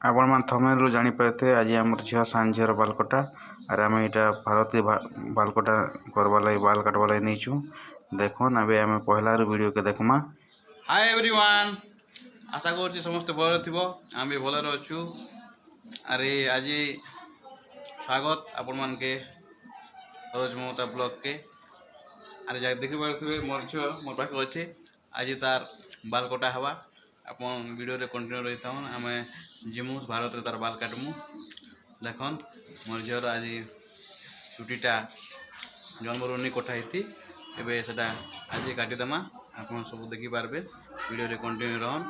आपण मान थंबनेलରୁ ଜାଣିପାରିଥିବେ ଆଜି ଆମର ଝିଅ ସାନ ଝିଅର ବାଲ କଟା ଆରେ ଆମେ ଏଇଟା ଭାରତୀୟ ବାଲ କଟା କରବା ଲାଗି ବାଲ କାଟବା ଲାଗି ନେଇଛୁ ଦେଖୁନ୍ ଏବେ ଆମେ ପହିଲାରୁ ଭିଡ଼ିଓ କେ ଦେଖମା। ହାଇ ଏଭ୍ରିୱାନ୍, ଆଶା କରୁଛି ସମସ୍ତେ ଭଲରେ ଥିବ। ଆମେ ବି ଭଲରେ ଅଛୁ। ଆରେ ଆଜି ସ୍ୱାଗତ ଆପଣମାନକେ ସରୋଜ ମମତା ବ୍ଲଗ୍କେ। ଆରେ ଯାକ ଦେଖିପାରୁଥିବେ ମୋର ଝିଅ ମୋ ପାଖରେ ଅଛି। ଆଜି ତାର ବାଲ କଟା ହେବା। ଆପଣ ଭିଡ଼ିଓରେ କଣ୍ଟିନ୍ୟୁ ରହିଥାଉନ୍। ଆମେ ଯିମୁ ଭାରତରେ ତାର ବାଲ କାଟମୁ। ଦେଖନ୍ ମୋର ଝିଅର ଆଜି ଚୁଟିଟା ଜନ୍ମରୁ ନି କଟା ହେଇଥି ଏବେ ସେଟା ଆଜି କାଟିଦେମା। ଆପଣ ସବୁ ଦେଖିପାରିବେ, ଭିଡ଼ିଓରେ କଣ୍ଟିନ୍ୟୁ ରହନ୍।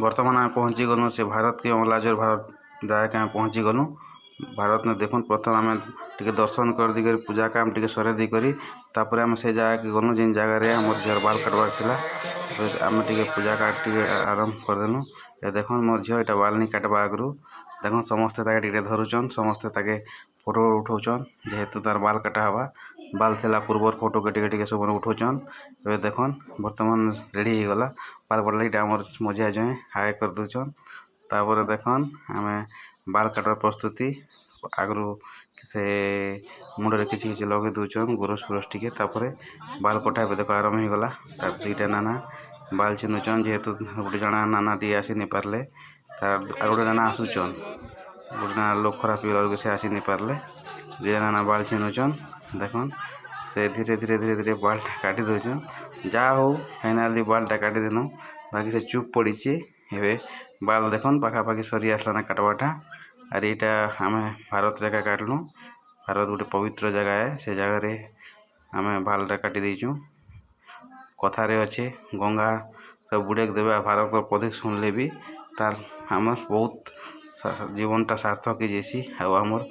ବର୍ତ୍ତମାନ ଆମେ ପହଞ୍ଚି ଗଲୁ ସେ ଭାରତ के ओलाजर भारत जाके ଆମେ ପହଞ୍ଚି ଗଲୁ। भारत में देखुन प्रथम आम टे दर्शन कर दी पूजा काम टे सरे दी करी तापर आम से जगह गलु जिन जगार आम झील बाल काटबार था आम टे पूजा काट आरंभ करदेलु। देखुन मोर झील यहाँ बाल नहीं काटवा आगु देखुन समस्ते टे धरुचन समस्ते ताके फोटो उठाउछन जेहेतु तार बाल काटा हवा बाल थिला पूर्वर फोटो के टे सब उठाउछन। ए देखुन बर्तमान रेडी हो गला बाल काट लगी आम मझिया जाए हाय कर दूचन तापर देखन आम बाल काटवा प्रस्तुति आगु से मुंडे किसी किसी लगे दूचन गोरस फुरस टिके तापर बाल कटा देख आरंभ हो गला। तार दुईटा नाना बाल छिनुचन जेहेतु गोटे जना नाना टी आसी नहीं पार्ले तार गोटे नाना आसुचन गोटे नाना लोक खराब हो से आसी नहीं पार्ले दुईटा नाना बाल छिनुचन देखन से धीरे धीरे धीरे धीरे बाल काटी दौचन जा हो फाइनाली बालटा काटी देनु बाकी से चुप पड़ी एवं बाल देखन पाखापाखि सरी आसलाना काटवाटा। अरे यहाँ आम भारत जगह काटलु भारत गोटे पवित्र जगह है से जगार आम बालटा काटी देचु कथार अच्छे गंगा सब बुड़ेक देवे भारत पदक शुणले भी तार आम बहुत जीवनटा सार्थक हो जैसी आमर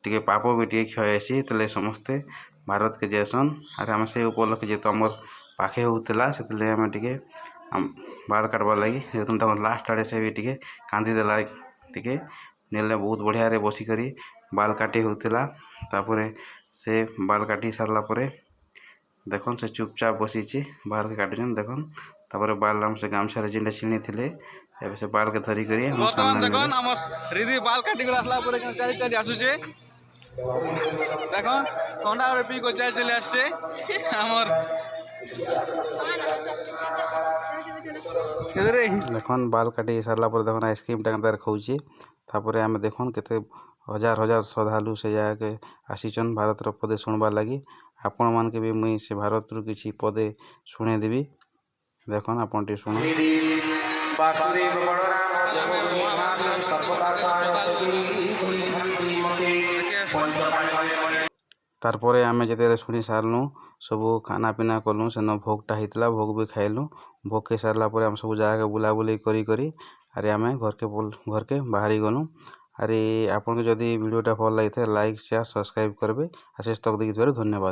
टे पाप भी टे क्षयसी तेल समस्ते भारत के जैसन आर आम से उपलक्ष्य जेहतु आम पाखे होता से आम टे बाल काटबार लगी जेहतु लास्ट आड़े से भी टे कांदीदेला टे नेले बहुत बढ़िया रे बसिक बाल काटी होता तापर से बाल काटी सारला देखन से चुपचाप बसी बाल के काटुन देखन तापर बाल आम से गामछा जेनटा छिणी थे एवं से बाल के धरिक बर्तमान देखन हमर रिदी बाल काटी कर आसला परे चाली चाली आसुचे देखन ठंडा रे पी को चाली चली आसचे हमर देखन बाल काटी सारला देखन आइसक्रीम टाइम खाऊे तापर आम देखन केते हजार हजार श्रद्धालु से जगह आसीचन भारत पदे शुणबार लगी आपण मान के भी मुई से भारत रु किसी पदे शुणे देवी देखन आपन टे शुण तारपरे आम जिते शुणी सारूँ सब खाना पीना कलु से भोगटा होता भोग भी खाइलु भोग खाई सारा आम सब जगह बुलाबुली करी अरे आम घर के बाहरी गलु। अरे आपन को जदि वीडियोटा भल लगी लाइक शेयर सब्सक्राइब करेंगे। आशेष तक देखिए धन्यवाद।